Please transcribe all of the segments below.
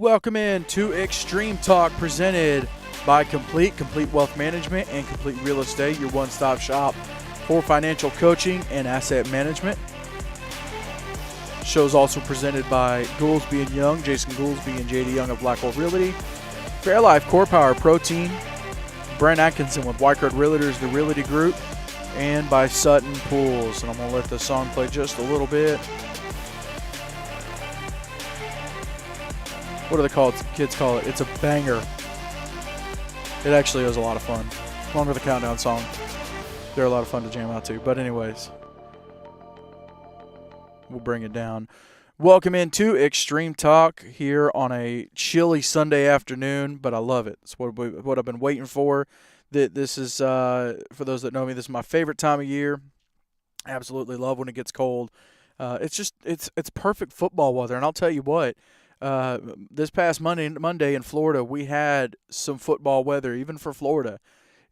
Welcome in to Extreme Talk, presented by Complete Wealth Management and Complete Real Estate, your one-stop shop for financial coaching and asset management. Show is also presented by Goolsby and Young, Jason Goolsby and JD Young of Black Hole Realty, Fairlife Core Power Protein, Brent Atkinson with White Realtors, the Realty Group, and by Sutton Pools. And I'm going to let the song play just a little bit. What do they call it? Kids call it. It's a banger. It actually is a lot of fun. Along with the countdown song. They're a lot of fun to jam out to. But anyways, we'll bring it down. Welcome into Extreme Talk here on a chilly Sunday afternoon, but I love it. It's what I've been waiting for. This is, for those that know me, this is my favorite time of year. I absolutely love when it gets cold. It's perfect football weather, and I'll tell you what. This past Monday in Florida, we had some football weather, even for Florida,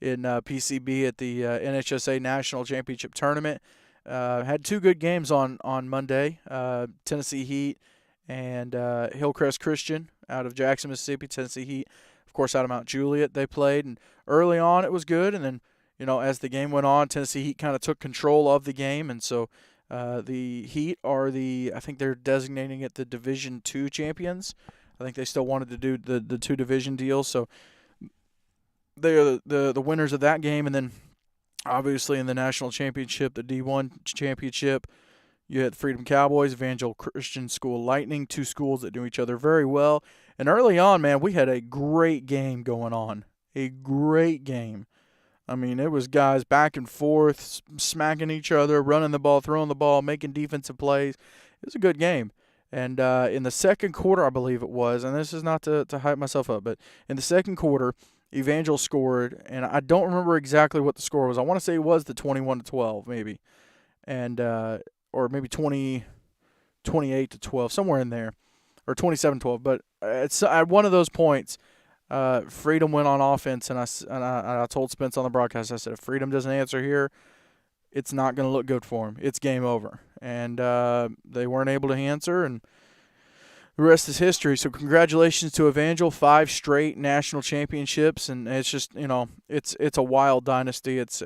in PCB at the NHSA National Championship Tournament. Had two good games on Monday, Tennessee Heat and Hillcrest Christian out of Jackson, Mississippi. Tennessee Heat, of course, out of Mount Juliet they played, and early on it was good, and then, as the game went on, Tennessee Heat kind of took control of the game, and so the Heat are I think they're designating it the Division II champions. I think they still wanted to do the two division deal, so they are the winners of that game. And then obviously in the national championship, the D1 championship, you had Freedom Cowboys, Evangel Christian School Lightning, two schools that do each other very well. And early on, man, we had a great game going on, a great game. I mean, it was guys back and forth, smacking each other, running the ball, throwing the ball, making defensive plays. It was a good game. And in the second quarter, I believe it was, and this is not to hype myself up, but in the second quarter, Evangel scored, and I don't remember exactly what the score was. I want to say it was the 21-12, maybe, and or maybe 28-12, somewhere in there, or 27-12. But it's at one of those points, Freedom went on offense, and I told Spence on the broadcast, I said, if Freedom doesn't answer here, it's not going to look good for him. It's game over. And they weren't able to answer, and the rest is history. So congratulations to Evangel, 5 straight national championships, and it's just, it's a wild dynasty. It's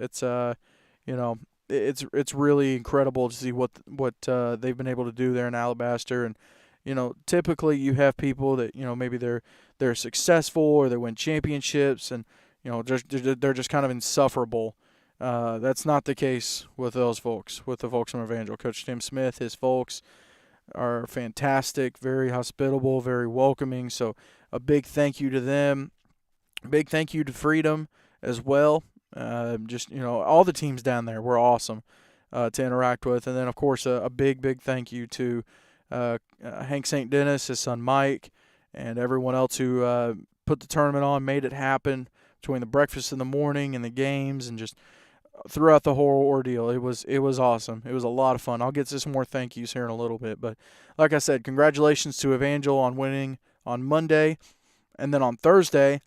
really incredible to see what they've been able to do there in Alabaster. And typically you have people that maybe they're successful or they win championships, and they're just kind of insufferable. That's not the case with those folks, with the folks from Evangel. Coach Tim Smith, his folks are fantastic, very hospitable, very welcoming. So a big thank you to them. Big thank you to Freedom as well. All the teams down there were awesome to interact with. And then, of course, a big thank you to Hank St. Dennis, his son Mike, and everyone else who put the tournament on, made it happen between the breakfast in the morning and the games, and just throughout the whole ordeal. It was awesome. It was a lot of fun. I'll get to some more thank yous here in a little bit. But like I said, congratulations to Evangel on winning on Monday. And then on Thursday,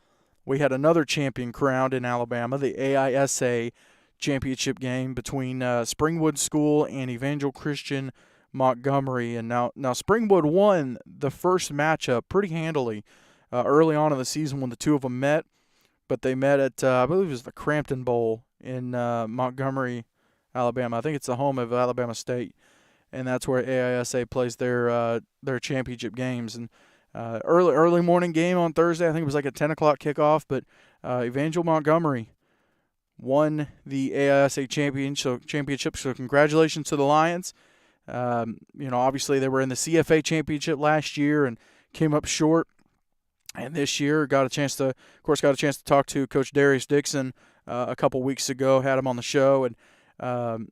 we had another champion crowned in Alabama, the AISA championship game between Springwood School and Evangel Christian Montgomery. And now Springwood won the first matchup pretty handily early on in the season when the two of them met. But they met at, I believe it was the Crampton Bowl in Montgomery, Alabama. I think it's the home of Alabama State, and that's where AISA plays their championship games. And early morning game on Thursday. I think it was like a 10 o'clock kickoff, but Evangel Montgomery won the AISA championship. So congratulations to the Lions. Obviously they were in the CFA championship last year and came up short. And this year got a chance to talk to Coach Darius Dixon a couple weeks ago. Had him on the show, and the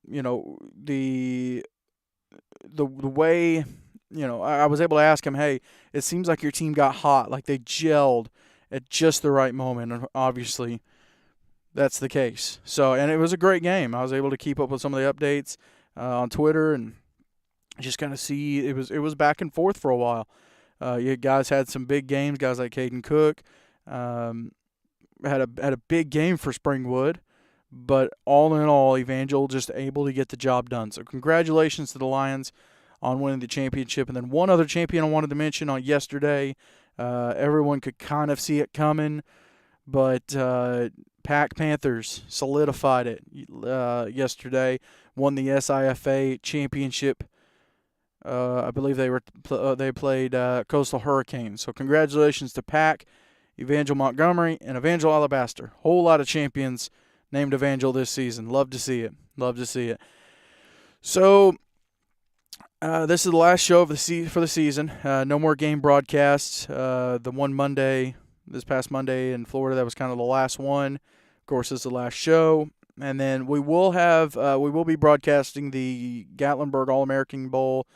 way I was able to ask him, hey, it seems like your team got hot, like they gelled at just the right moment, and obviously that's the case. So, and it was a great game. I was able to keep up with some of the updates on Twitter and just kind of see it was back and forth for a while. You guys had some big games, guys like Caden Cook. Had a big game for Springwood, but all in all, Evangel just able to get the job done. So congratulations to the Lions on winning the championship. And then one other champion I wanted to mention on yesterday, Everyone could kind of see it coming, but Pack Panthers solidified it yesterday. Won the SIFA championship. I believe they played Coastal Hurricanes. So congratulations to Pack, Evangel Montgomery, and Evangel Alabaster. Whole lot of champions named Evangel this season. Love to see it. Love to see it. So this is the last show of for the season. No more game broadcasts. The one Monday, this past Monday in Florida, that was kind of the last one. Of course, this is the last show. And then we will be broadcasting the Gatlinburg All-American Bowl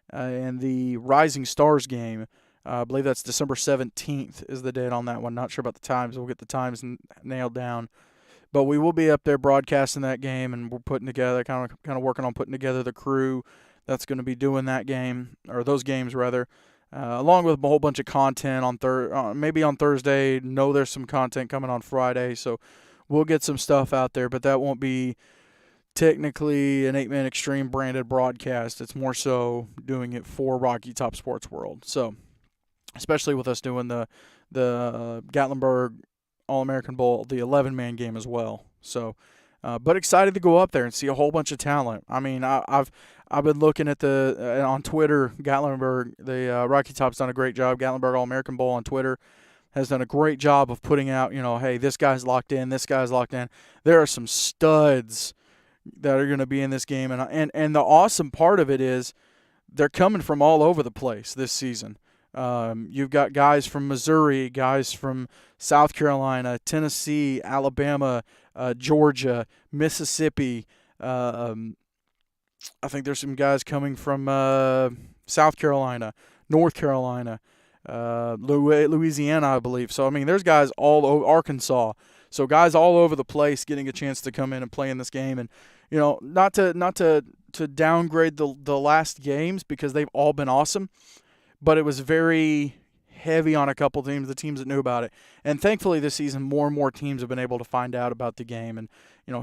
and the Rising Stars game. I believe that's December 17th is the date on that one. Not sure about the times. We'll get the times nailed down. But we will be up there broadcasting that game, and we're putting together, kind of working on putting together the crew that's going to be doing that game, or those games rather, along with a whole bunch of content on maybe on Thursday. No, there's some content coming on Friday, so we'll get some stuff out there, but that won't be technically an 8-Man Extreme branded broadcast. It's more so doing it for Rocky Top Sports World. So, especially with us doing the Gatlinburg All-American Bowl, the 11-man game as well. So, but excited to go up there and see a whole bunch of talent. I mean, I've been looking at on Twitter. Gatlinburg, the Rocky Top's done a great job. Gatlinburg All-American Bowl on Twitter has done a great job of putting out, hey, this guy's locked in, this guy's locked in. There are some studs that are going to be in this game, and the awesome part of it is they're coming from all over the place this season. You've got guys from Missouri, guys from South Carolina, Tennessee, Alabama, Georgia, Mississippi. I think there's some guys coming from South Carolina, North Carolina, Louisiana, I believe. So, I mean, there's guys all over Arkansas. So guys all over the place getting a chance to come in and play in this game. And, not to downgrade the last games because they've all been awesome, but it was very heavy on a couple teams, the teams that knew about it. And thankfully this season, more and more teams have been able to find out about the game and,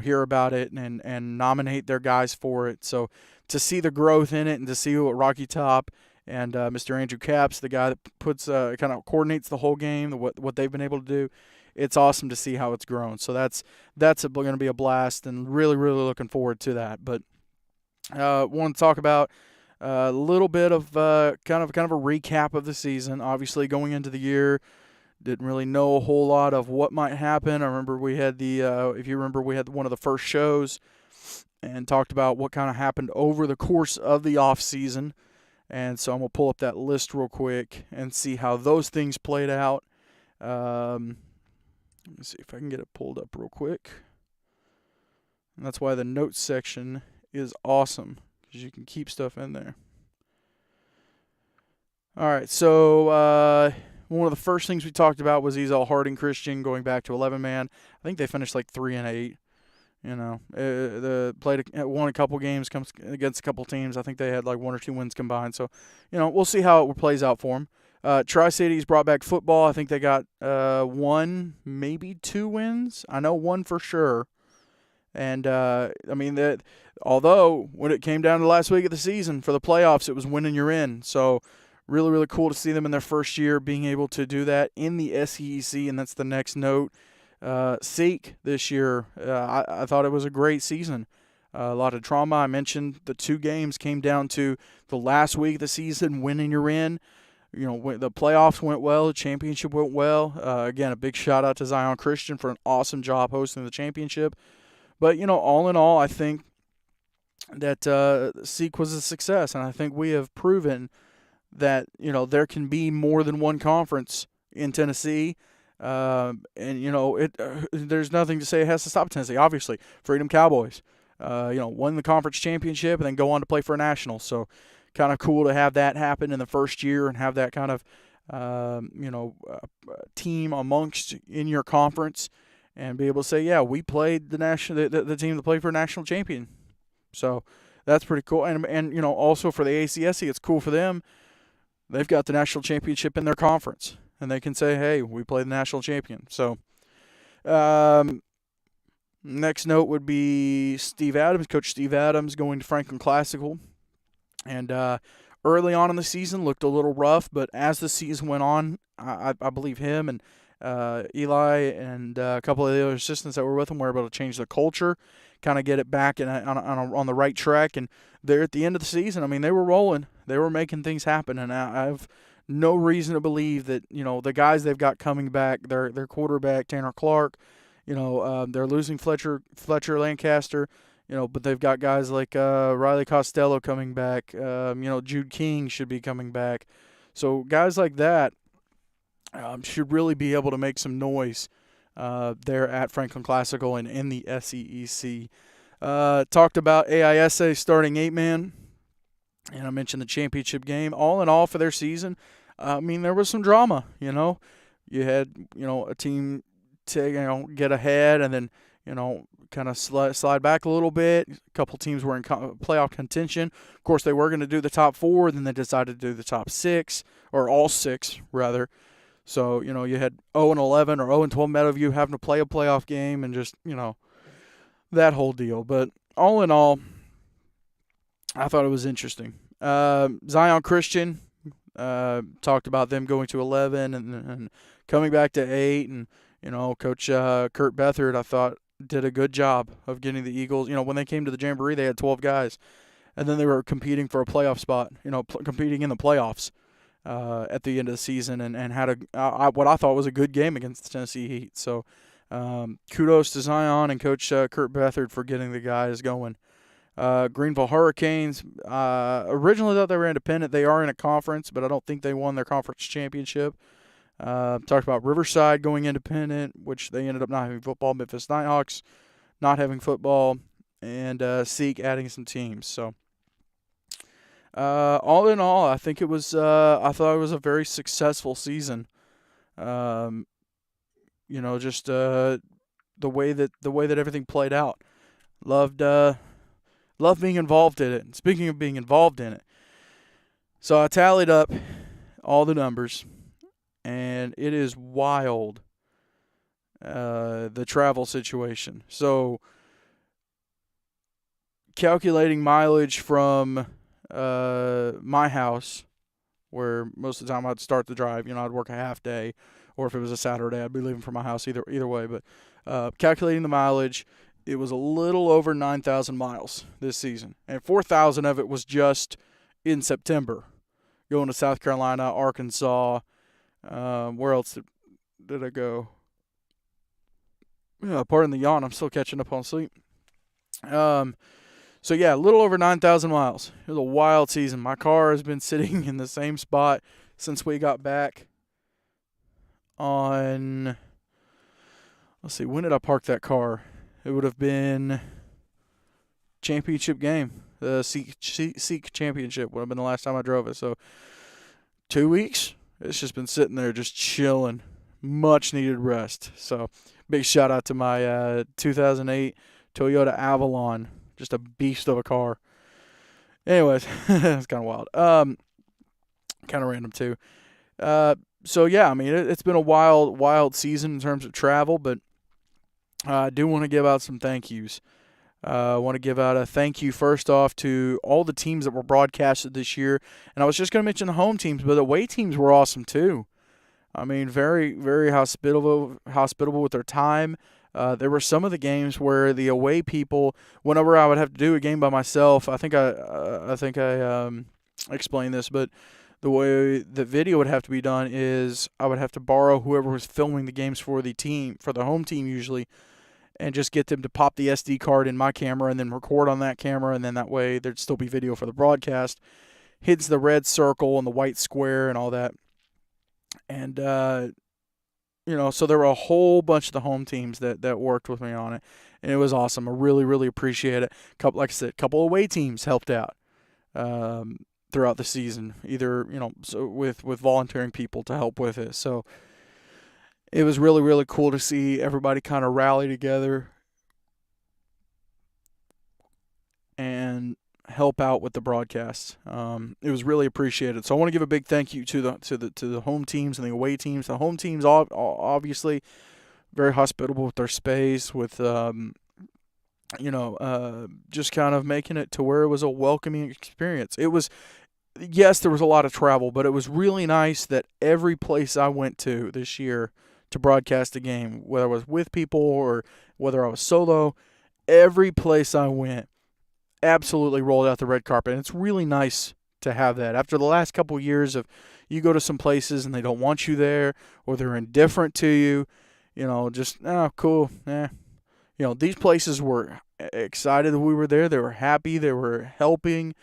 hear about it and nominate their guys for it. So to see the growth in it and to see what Rocky Top and Mr. Andrew Capps, the guy that puts kind of coordinates the whole game, what they've been able to do, it's awesome to see how it's grown. So that's going to be a blast, and really, really looking forward to that. But want to talk about a little bit of kind of a recap of the season. Obviously, going into the year, didn't really know a whole lot of what might happen. I remember we had if you remember, we had one of the first shows and talked about what kind of happened over the course of the off season. And so I'm gonna pull up that list real quick and see how those things played out. Let me see if I can get it pulled up real quick. And that's why the notes section is awesome, because you can keep stuff in there. All right, so one of the first things we talked about was Ezel Harding Christian going back to 11-man. I think they finished like 3-8. Won a couple games against a couple teams. I think they had like 1 or 2 wins combined. So, we'll see how it plays out for them. Tri-Cities brought back football. I think they got 1, maybe 2 wins. I know 1 for sure. And, although when it came down to the last week of the season for the playoffs, it was win and you're in. So really, really cool to see them in their first year being able to do that in the SEC, and that's the next note. Seek this year, I thought it was a great season. A lot of drama. I mentioned the 2 games came down to the last week of the season, win and you're in. The playoffs went well, the championship went well. Again, a big shout out to Zion Christian for an awesome job hosting the championship. But, all in all, I think that Seek was a success, and I think we have proven that, there can be more than one conference in Tennessee. There's nothing to say it has to stop Tennessee. Obviously, Freedom Cowboys, won the conference championship and then go on to play for a national. So kind of cool to have that happen in the first year and have that kind of, team amongst in your conference and be able to say, yeah, we played the team that played for a national champion. So that's pretty cool. And also for the ACSC, it's cool for them. They've got the national championship in their conference. And they can say, hey, we played the national champion. So, next note would be Steve Adams, Coach Steve Adams, going to Franklin Classical. And early on in the season looked a little rough, but as the season went on, I believe him and Eli and a couple of the other assistants that were with him were able to change the culture, kind of get it back on the right track. And they're at the end of the season. I mean, they were rolling, they were making things happen, and I've no reason to believe that the guys they've got coming back, their quarterback Tanner Clark, they're losing Fletcher Lancaster. But they've got guys like Riley Costello coming back. Jude King should be coming back. So guys like that should really be able to make some noise there at Franklin Classical and in the SEEC. Talked about AISA starting 8-man, and I mentioned the championship game. All in all for their season, I mean, there was some drama. You had a team to get ahead and then kind of slide back a little bit. A couple teams were in playoff contention. Of course, they were going to do the top 4, then they decided to do the top 6, or all 6 rather. So you had 0-11 or 0-12 Meadowview having to play a playoff game, and just that whole deal. But all in all, I thought it was interesting. Zion Christian, talked about them going to 11 and coming back to 8, and Coach Kurt Beathard, I thought, did a good job of getting the Eagles. When they came to the Jamboree, they had 12 guys, and then they were competing for a playoff spot. Competing in the playoffs at the end of the season, and had what I thought was a good game against the Tennessee Heat. So kudos to Zion and Coach Kurt Beathard for getting the guys going. Greenville Hurricanes, originally thought they were independent. They are in a conference, but I don't think they won their conference championship. Talked about Riverside going independent, which they ended up not having football. Memphis Nighthawks not having football, and Seek adding some teams. So all in all, I think it was. I thought it was a very successful season. Just the way that everything played out. Loved being involved in it. And speaking of being involved in it, so I tallied up all the numbers, and it is wild, the travel situation. So calculating mileage from my house, where most of the time I'd start the drive, I'd work a half day, or if it was a Saturday, I'd be leaving from my house either way. But calculating the mileage, it was a little over 9,000 miles this season, and 4,000 of it was just in September, going to South Carolina, Arkansas. Where else did I go? Pardon the yawn. I'm still catching up on sleep. So yeah, a little over 9,000 miles. It was a wild season. My car has been sitting in the same spot since we got back on, let's see, when did I park that car? It would have been championship game. The Seek championship would have been the last time I drove it. So 2 weeks. It's just been sitting there just chilling. Much needed rest. So big shout out to my 2008 Toyota Avalon. Just a beast of a car. Anyways, it's kind of wild. Kind of random too. So yeah, I mean, it's been a wild season in terms of travel, but I do want to give out some thank yous. I want to give out a thank you first off to all the teams that were broadcasted this year. And I was just going to mention the home teams, but the away teams were awesome too. I mean, very, very hospitable with their time. There were some of the games where the away people, whenever I would have to do a game by myself, I think I explained this, but the way the video would have to be done is I would have to borrow whoever was filming the games for the home team usually, and just get them to pop the SD card in my camera and then record on that camera, and then that way there'd still be video for the broadcast. Hits the red circle and the white square and all that. And, so there were a whole bunch of the home teams that worked with me on it, and it was awesome. I really, really appreciate it. Like I said, a couple of away teams helped out throughout the season, either, so with volunteering people to help with it. So it was really, really cool to see everybody kind of rally together and help out with the broadcast. It was really appreciated. So I want to give a big thank you to the home teams and the away teams. The home teams obviously very hospitable with their space, with just kind of making it to where it was a welcoming experience. It was yes, there was a lot of travel, but it was really nice that every place I went to this year to broadcast a game, whether I was with people or whether I was solo, every place I went absolutely rolled out the red carpet. And it's really nice to have that. After the last couple of years of you go to some places and they don't want you there or they're indifferent to you, just, oh, cool. These places were excited that we were there. They were happy. They were helping.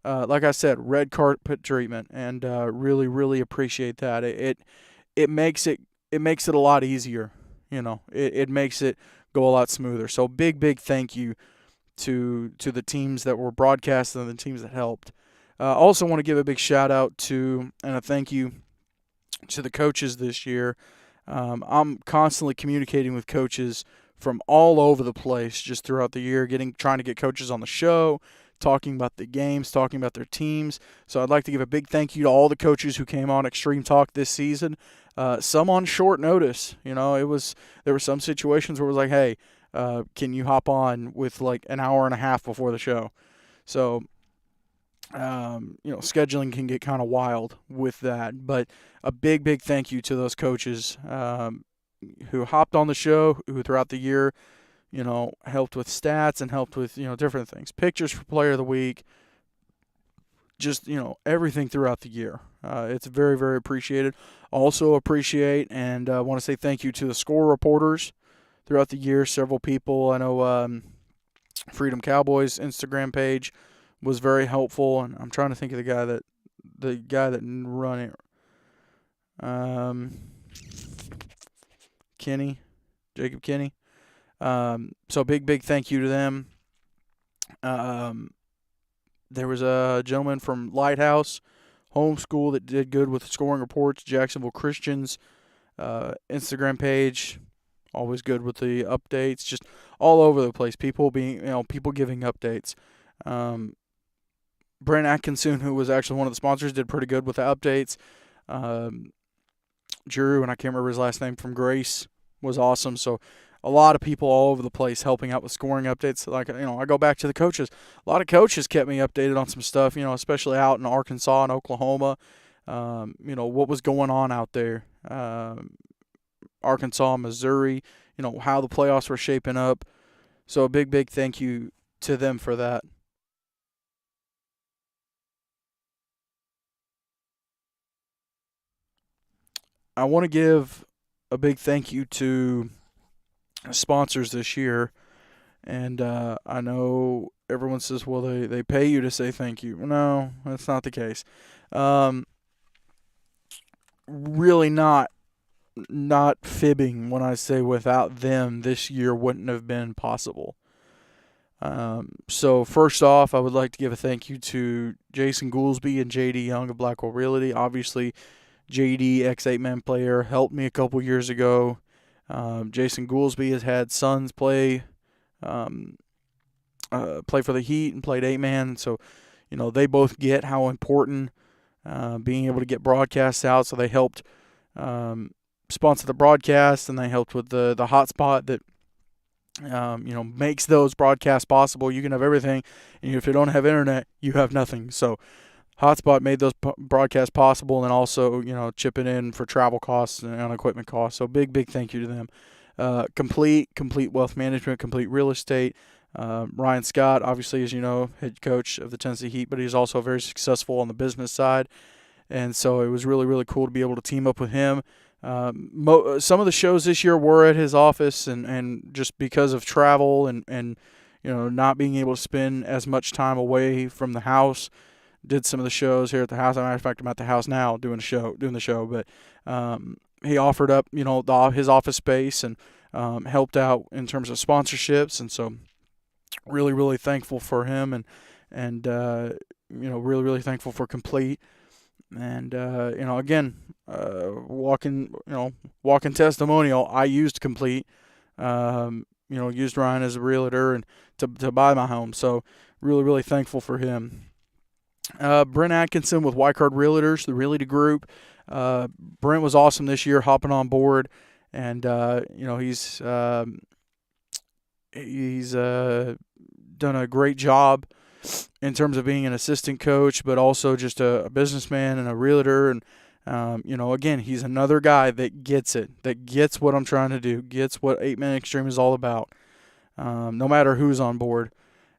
Like I said, red carpet treatment, and really, really appreciate that. It makes it a lot easier. It makes it go a lot smoother. So big thank you to the teams that were broadcasting and the teams that helped. Also want to give a big shout out to and a thank you to the coaches this year. I'm constantly communicating with coaches from all over the place just throughout the year, trying to get coaches on the show, talking about the games, talking about their teams. So I'd like to give a big thank you to all the coaches who came on Extreme Talk this season. Some on short notice. There were some situations where it was like, hey, can you hop on with like an hour and a half before the show? So, scheduling can get kind of wild with that. But a big thank you to those coaches who hopped on the show, who throughout the year, helped with stats and helped with, different things. Pictures for Player of the Week, just, everything throughout the year. It's very, very appreciated. Also appreciate and want to say thank you to the score reporters throughout the year. Several people. I know Freedom Cowboys Instagram page was very helpful, and I'm trying to think of the guy that run it. Jacob Kinney. So big thank you to them. There was a gentleman from Lighthouse Homeschool that did good with scoring reports. Jacksonville Christians Instagram page, always good with the updates. Just all over the place. People giving updates. Brent Atkinson, who was actually one of the sponsors, did pretty good with the updates. Drew, and I can't remember his last name, from Grace, was awesome. So a lot of people all over the place helping out with scoring updates. Like, I go back to the coaches. A lot of coaches kept me updated on some stuff, especially out in Arkansas and Oklahoma. What was going on out there. Arkansas, Missouri, how the playoffs were shaping up. So a big thank you to them for that. I want to give a big thank you to sponsors this year. And I know everyone says, well, they pay you to say thank you. No, that's not the case. Really not fibbing when I say without them, this year wouldn't have been possible. So first off, I would like to give a thank you to Jason Goolsby and JD Young of Blackwell Realty. Obviously, JD, ex-8-man player, helped me a couple years ago. Jason Goolsby has had sons play for the Heat and played 8-man. So, they both get how important being able to get broadcasts out. So they helped sponsor the broadcast, and they helped with the hotspot that makes those broadcasts possible. You can have everything, and if you don't have internet, you have nothing. So hotspot made those broadcasts possible, and also chipping in for travel costs and equipment costs. So big thank you to them. Complete Wealth Management, Complete Real Estate. Ryan Scott, obviously, as you know, head coach of the Tennessee Heat, but he's also very successful on the business side. And so it was really, really cool to be able to team up with him. Some of the shows this year were at his office, and just because of travel and not being able to spend as much time away from the house, did some of the shows here at the house. As a matter of fact, I'm at the house now doing the show. But he offered up, his office space and helped out in terms of sponsorships, and so really, really thankful for him, and really, really thankful for Complete. And again, walking testimonial. I used Complete. Used Ryan as a realtor and to buy my home. So really, really thankful for him. Brent Atkinson with White Card Realtors, the Realty Group. Brent was awesome this year, hopping on board, and he's done a great job in terms of being an assistant coach, but also just a businessman and a realtor. And, again, he's another guy that gets it, that gets what I'm trying to do, gets what 8-Man Extreme is all about, no matter who's on board.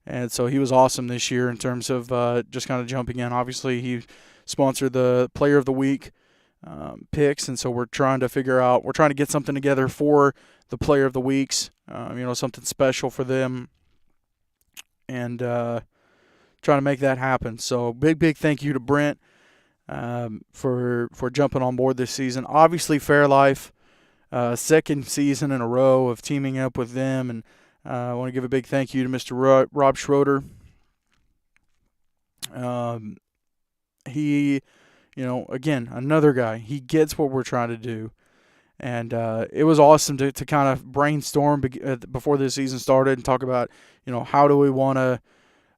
And so he was awesome this year in terms of just kind of jumping in. Obviously, he sponsored the Player of the Week picks, and so we're trying to get something together for the Player of the Weeks, something special for them, and trying to make that happen. So big thank you to Brent for jumping on board this season. Obviously, Fairlife, second season in a row of teaming up with them, and I want to give a big thank you to Mr. Rob Schroeder. He, again, another guy. He gets what we're trying to do. And it was awesome to kind of brainstorm before the season started and talk about, how do we want to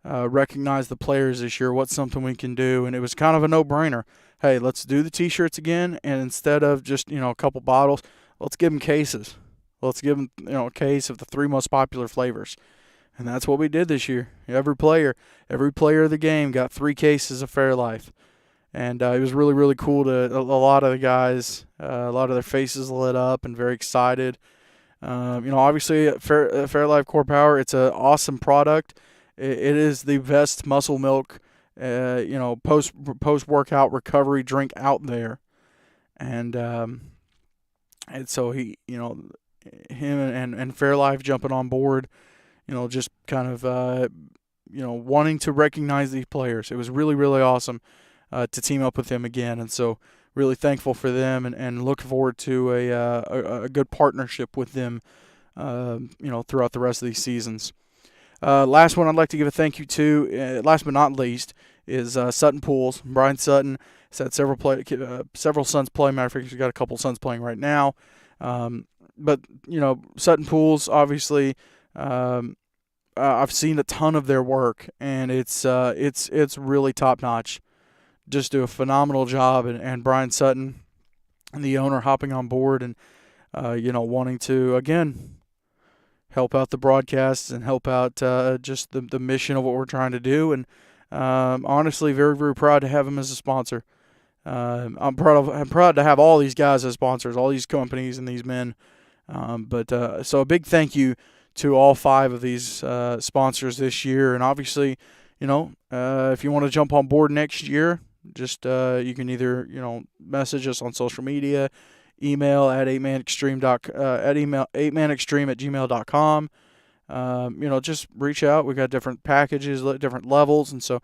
recognize the players this year? What's something we can do? And it was kind of a no-brainer. Hey, let's do the T-shirts again, and instead of just, a couple bottles, let's give them cases. Let's give them, a case of the 3 most popular flavors. And that's what we did this year. Every player of the game got 3 cases of Fairlife. And it was really, really cool a lot of the guys, a lot of their faces lit up and very excited. Obviously, Fairlife Core Power, it's an awesome product. It is the best muscle milk, post-workout recovery drink out there. And so him and Fairlife jumping on board, just kind of, wanting to recognize these players. It was really, really awesome to team up with them again. And so really thankful for them and look forward to a good partnership with them, throughout the rest of these seasons. Last one I'd like to give a thank you to, last but not least, is Sutton Pools. Brian Sutton has had several sons play. Matter of fact, he's got a couple sons playing right now. But Sutton Pools, obviously, I've seen a ton of their work, and it's really top notch. Just do a phenomenal job, and Brian Sutton, the owner, hopping on board and wanting to again help out the broadcasts and help out just the mission of what we're trying to do. And honestly, very, very proud to have him as a sponsor. I'm proud to have all these guys as sponsors, all these companies and these men. So a big thank you to all 5 of these sponsors this year. And obviously, if you want to jump on board next year, just you can either message us on social media, email at 8manextreme@gmail.com. Just reach out. We got different packages, different levels, and so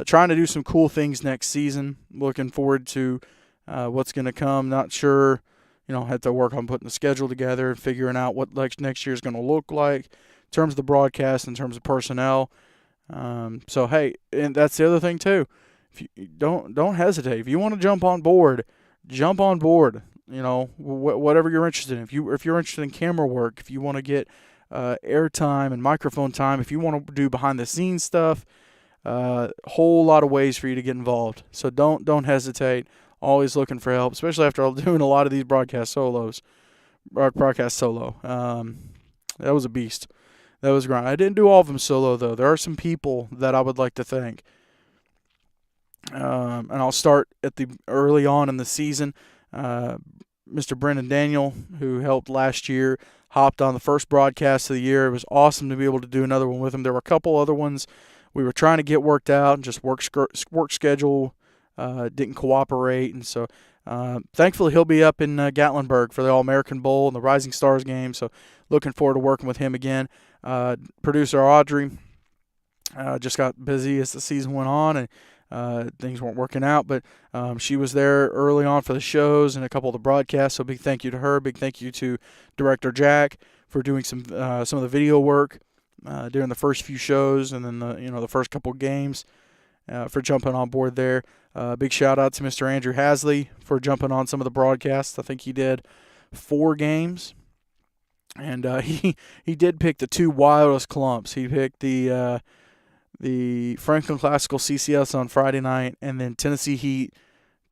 trying to do some cool things next season. Looking forward to what's going to come. Not sure, had to work on putting the schedule together and figuring out what next year is going to look like in terms of the broadcast, in terms of personnel. So hey, and that's the other thing too. If you don't hesitate. If you want to jump on board, jump on board. Whatever you're interested in. If you're interested in camera work, if you want to get airtime and microphone time, if you want to do behind the scenes stuff, whole lot of ways for you to get involved. So don't hesitate. Always looking for help, especially after doing a lot of these broadcast solo. That was a beast. That was grind. I didn't do all of them solo though. There are some people that I would like to thank. And I'll start at the early on in the season. Mr. Brendan Daniel, who helped last year, hopped on the first broadcast of the year. It was awesome to be able to do another one with him. There were a couple other ones we were trying to get worked out, and just work schedule didn't cooperate. And so thankfully he'll be up in Gatlinburg for the All-American Bowl and the Rising Stars game. So looking forward to working with him again. Producer Audrey just got busy as the season went on, and things weren't working out, but she was there early on for the shows and a couple of the broadcasts, so big thank you to her. Big thank you to Director Jack for doing some of the video work during the first few shows, and then the first couple games for jumping on board there. Big shout out to Mr. Andrew Hasley for jumping on some of the broadcasts. I think he did 4 games, and he did pick the 2 wildest clumps. He picked the Franklin Classical CCS on Friday night, and then Tennessee Heat,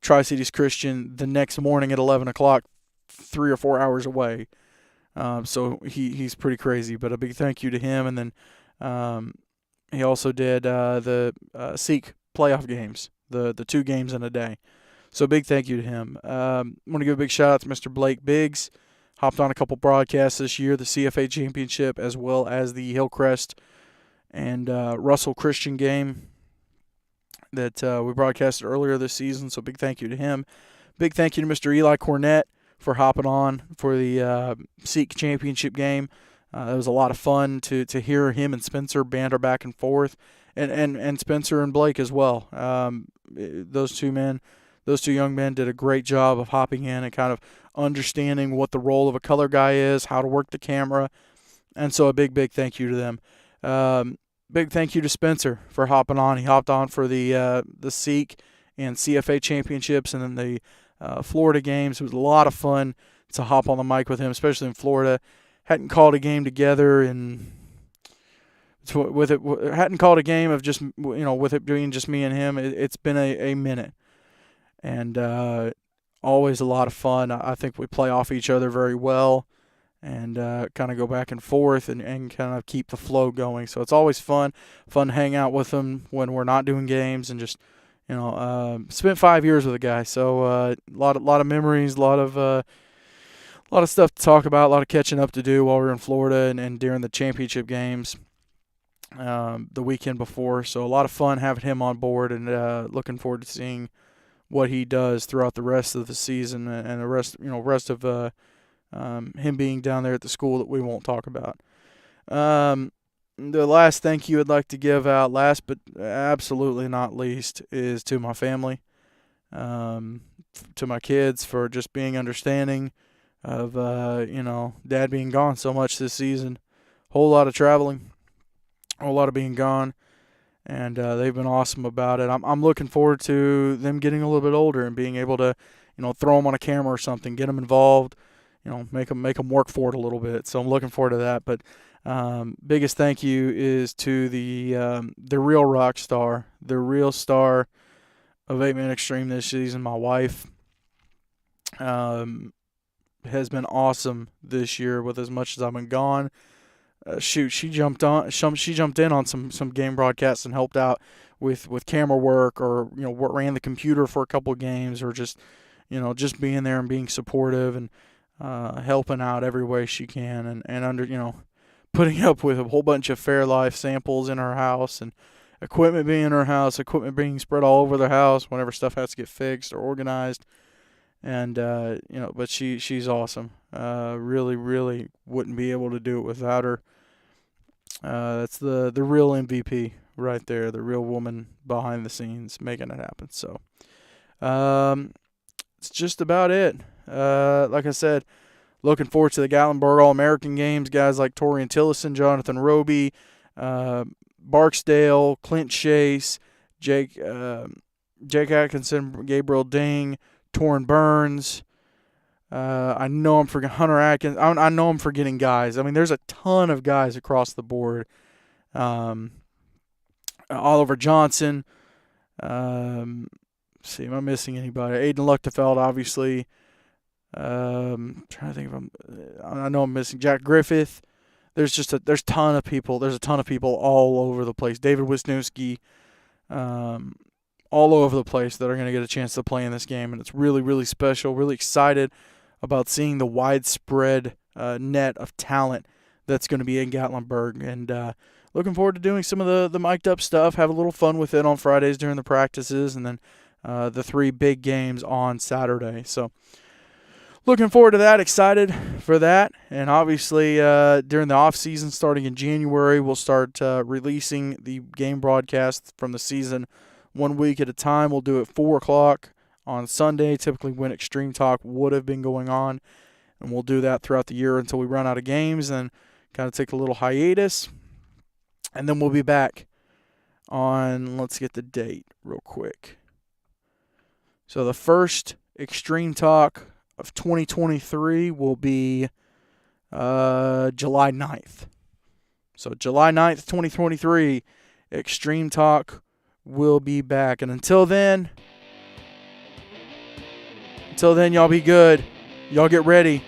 Tri-Cities Christian the next morning at 11 o'clock, 3 or 4 hours away. So he's pretty crazy, but a big thank you to him. And then He also did the Seek playoff games, the 2 games in a day. So big thank you to him. I want to give a big shout out to Mr. Blake Biggs. Hopped on a couple broadcasts this year, the CFA Championship as well as the Hillcrest and Russell Christian game that we broadcasted earlier this season. So big thank you to him. Big thank you to Mr. Eli Cornett for hopping on for the Seek Championship game. It was a lot of fun to hear him and Spencer banter back and forth, and Spencer and Blake as well. Those two young men did a great job of hopping in and kind of understanding what the role of a color guy is, how to work the camera, and so a big thank you to them. Big thank you to Spencer for hopping on. He hopped on for the Seek and CFA championships and then the Florida games. It was a lot of fun to hop on the mic with him, especially in Florida. Hadn't called a game together and hadn't called a game of just, with it being just me and him. It's been a minute, and always a lot of fun. I think we play off each other very well and kind of go back and forth and kind of keep the flow going. So it's always fun to hang out with him when we're not doing games and just, spent 5 years with a guy. So a lot of memories, a lot of stuff to talk about, a lot of catching up to do while we were in Florida and during the championship games the weekend before. So a lot of fun having him on board and looking forward to seeing what he does throughout the rest of the season and the rest of him being down there at the school that we won't talk about. The last thank you I'd like to give out, last but absolutely not least, is to my family, to my kids for just being understanding of, Dad being gone so much this season. Whole lot of traveling, whole lot of being gone, and they've been awesome about it. I'm looking forward to them getting a little bit older and being able to, throw them on a camera or something, get them involved, make them work for it a little bit. So I'm looking forward to that. But biggest thank you is to the real rock star, the real star of 8-Man Extreme this season, my wife. Has been awesome this year with as much as I've been gone. She jumped in on some game broadcasts and helped out with camera work, or ran the computer for a couple of games, or just being there and being supportive and helping out every way she can, and putting up with a whole bunch of Fairlife samples in her house and equipment being in her house, equipment being spread all over the house whenever stuff has to get fixed or organized. And but she's awesome. Really wouldn't be able to do it without her. That's the real MVP right there, the real woman behind the scenes making it happen. So it's just about it. Like I said, looking forward to the Gatlinburg All-American games. Guys like Torian Tillison, Jonathan Roby, Barksdale, Clint Chase, Jake Atkinson, Gabriel Ding, Torrin Burns. I know I'm forgetting Hunter Atkins. I know I'm forgetting guys. I mean, there's a ton of guys across the board. Oliver Johnson. See, am I missing anybody? Aiden Luchtefeld, obviously. Trying to think of I know I'm missing Jack Griffith. There's a ton of people. There's a ton of people all over the place. David Wisniewski. All over the place that are going to get a chance to play in this game, and it's really special. Really excited about seeing the widespread net of talent that's going to be in Gatlinburg, and looking forward to doing some of the mic'd up stuff, have a little fun with it on Fridays during the practices, and then the 3 big games on Saturday. So looking forward to that, excited for that, and obviously during the off season, starting in January, we'll start releasing the game broadcast from the season 1 week at a time. We'll do it 4 o'clock on Sunday, typically when Extreme Talk would have been going on. And we'll do that throughout the year until we run out of games and kind of take a little hiatus. And then we'll be back on, let's get the date real quick. So the first Extreme Talk of 2023 will be July 9th. So July 9th, 2023, Extreme Talk will be back. And until then, y'all be good. Y'all get ready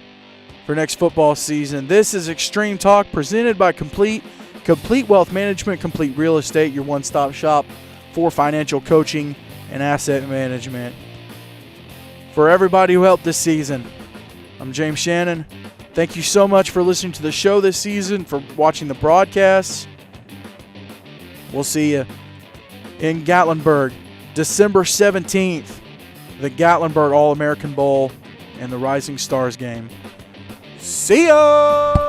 for next football season. This is Extreme Talk presented by Complete Complete Wealth Management, Complete Real Estate, your one-stop shop for financial coaching and asset management. For everybody who helped this season, I'm James Shannon. Thank you so much for listening to the show this season, for watching the broadcasts. We'll see you in Gatlinburg, December 17th, the Gatlinburg All-American Bowl and the Rising Stars game. See ya!